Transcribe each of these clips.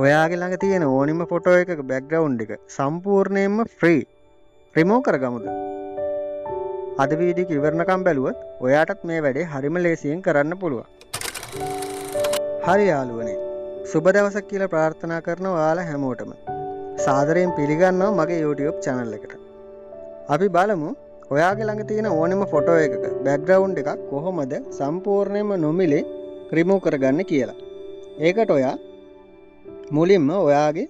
ඔයාගේ ළඟ තියෙන ඕනිම ෆොටෝ එකක බෑග්ග්‍රවුන්ඩ් එක සම්පූර්ණයෙන්ම ෆ්‍රී. රිමූව් කරගමුද? අද වීඩියෝ එක ඉවරනකම් බැලුවොත් ඔයාටත් මේ වැඩේ හරිම ලේසියෙන් කරන්න පුළුවන්. හරි යාළුවනේ. සුබ දවසක් කියලා ප්‍රාර්ථනා කරනවා ඔයාලා හැමෝටම. සාදරයෙන් පිළිගන්නවා මගේ YouTube channel එකට. අපි බලමු ඔයාගේ ළඟ තියෙන ඕනෙම ෆොටෝ එකක බෑග්ග්‍රවුන්ඩ් එකක් කොහොමද සම්පූර්ණයෙන්ම නොමිලේ රිමූව් කරගන්න කියලා. ඒකට ඔයා මුලින්ම ඔයාගේ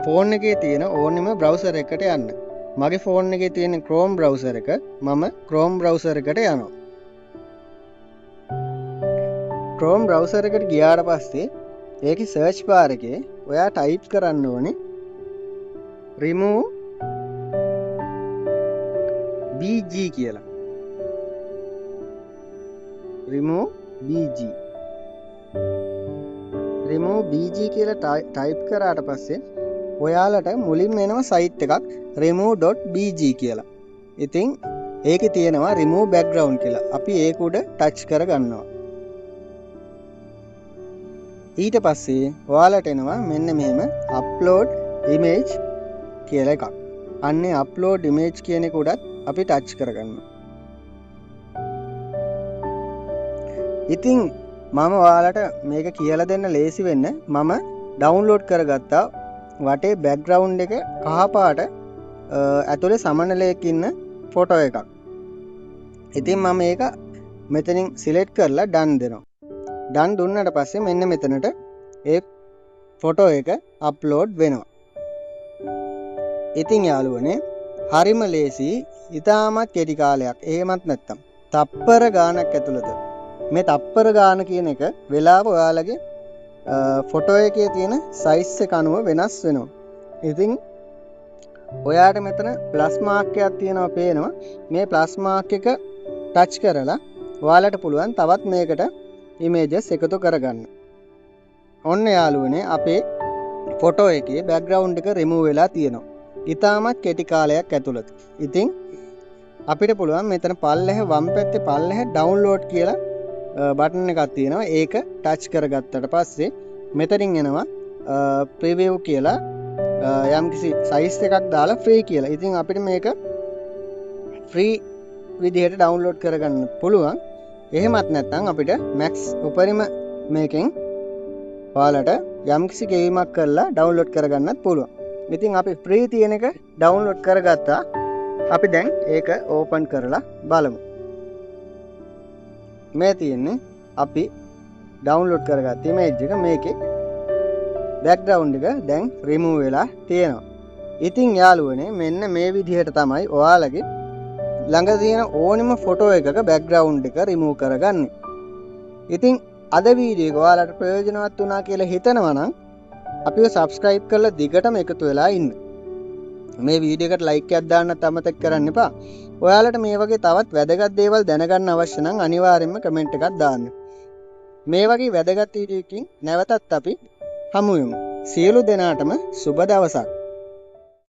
ෆෝන් එකේ තියෙන ඕනෙම බ්‍රවුසර් එකකට යන්න. මගේ ෆෝන් එකේ තියෙන Chrome browser එක මම Chrome browser එකට යනවා. Chrome browser එකට ගියාට පස්සේ ඒකේ search bar එකේ ඔයා type කරන්න ඕනේ remove bg කියලා. remove bg කියලා type කරාට පස්සේ ඔයාලට මුලින්ම එනවා site එකක් remove.bg කියලා. ඉතින් ඒකේ තියෙනවා remove background කියලා. අපි ඒක උඩ touch කරගන්නවා. ඊට පස්සේ ඔයාලට එනවා මෙන්න මෙහෙම upload image කියලා එකක්. අන්නේ upload image කියන එක උඩත් අපි touch කරගන්නවා. ඉතින් මම ඔයාලට මේක කියලා දෙන්න ලේසි වෙන්න මම download කරගත්තා වටේ background එක කහපාට ඇතුලේ සමනලයක ඉන්න ෆොටෝ එකක්. ඉතින් මම මේක මෙතනින් select කරලා done දෙනවා. done දුන්නාට පස්සේ මෙන්න මෙතනට ඒ ෆොටෝ එක upload වෙනවා. ඉතින් යාළුවනේ හරිම ලේසි, ඉතාමත් කෙටි කාලයක්. එහෙමත් නැත්තම් තප්පර ගානක් ඇතුළත මේ තප්පර ගාන කියන එක වෙලාව ඔයාලගේ ෆොටෝ එකේ තියෙන සයිස් එක අනුව වෙනස් වෙනවා. ඉතින් ඔයාට මෙතන ප්ලස් මාක් එකක් තියෙනවා පේනවා. මේ ප්ලස් මාක් එක ටච් කරලා ඔයාලට පුළුවන් තවත් මේකට ඉමේජස් එකතු කරගන්න. ඔන්න යාළුවනේ අපේ ෆොටෝ එකේ බෑග්ග්‍රවුන්ඩ් එක රිමූව් වෙලා තියෙනවා. ඉතාමත් කෙටි කාලයක් ඇතුළත. ඉතින් අපිට පුළුවන් මෙතන පල්ලෙහා වම් පැත්තේ පල්ලෙහා ඩවුන්ලෝඩ් කියලා බටන් එකක් තියෙනවා. ඒක ටච් කරගත්තට පස්සේ මෙතනින් එනවා ප්‍රිවිව් කියලා යම්කිසි සයිස් එකක් දාලා ෆ්‍රී කියලා. ඉතින් අපිට මේක ෆ්‍රී විදිහට ඩවුන්ලෝඩ් කරගන්න පුළුවන්. එහෙමත් නැත්නම් අපිට මැක්ස් උපරිම මේකෙන් ඔයාලට යම්කිසි ගේමක් කරලා ඩවුන්ලෝඩ් කරගන්නත් පුළුවන්. ඉතින් අපි ෆ්‍රී තියෙන එක ඩවුන්ලෝඩ් කරගත්තා. අපි දැන් ඒක ඕපන් කරලා බලමු. මේ තියෙන්නේ අපි ඩවුන්ලෝඩ් කරගත්ත ඉමේජ් එක. මේකේ බෑග්ග්‍රවුන්ඩ් එක දැන් රිමූව් වෙලා තියෙනවා. ඉතින් යාළුවනේ මෙන්න මේ විදිහට තමයි ඔයාලගේ ළඟ තියෙන ඕනෙම ෆොටෝ එකක බෑග්ග්‍රවුන්ඩ් එක රිමූව් කරගන්නේ. ඉතින් අද වීඩියෝ එක ඔයාලට ප්‍රයෝජනවත් වුණා කියලා හිතනවා නම් අපිව subscribe කරලා දිගටම එකතු වෙලා ඉන්න. මේ වීඩියෝ එකට like එකක් දාන්නත් අමතක කරන්න එපා. ඔයාලට මේ වගේ තවත් වැදගත් දේවල් දැනගන්න අවශ්‍ය නම් අනිවාර්යෙන්ම කමෙන්ට් එකක් දාන්න. මේ වගේ වැදගත් වීඩියෝ එකකින් නැවතත් අපි හමු වෙමු. සියලු දෙනාටම සුබ දවසක්.